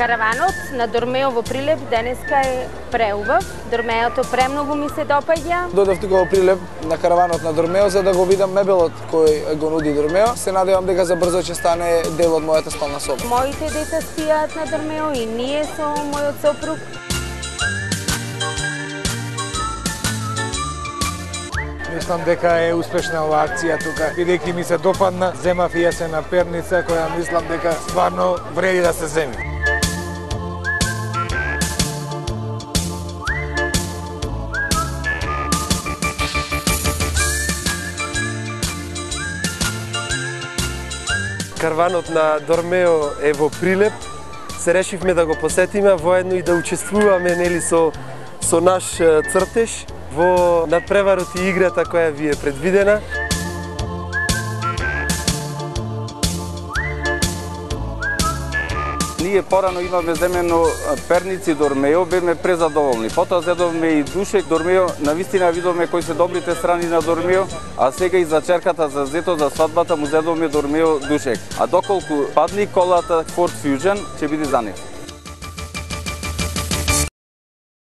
Караванот на Дормео во Прилеп денеска е преубав. Дормеото премногу ми се допаѓа. Дојдов тука во Прилеп на караванот на Дормео за да го видам мебелот кој го нуди Дормео. Се надевам дека за брзо ќе стане дел од мојата спална соба. Моите деца спијаат на Дормео и ние со мојот сопруг. Мислам дека е успешна оваа акција тука, бидејќи ми се допадна, земав и јас една перница која мислам дека стварно вреди да се земи. Караванот на Дормео е во Прилеп. Се решивме да го посетиме, воедно и да учествуваме нели со наш цртеж во надпреварот и играта која ви е предвидена. Ние порано имаме земено перници Дормео, бевме презадоволни. Потоа зедовме и душек Дормео, навистина видовме кои се добрите страни на Дормео, а сега и за черката за зето за свадбата му зедовме Дормео душек. А доколку падни колата Ford Fusion, ќе биде за нив.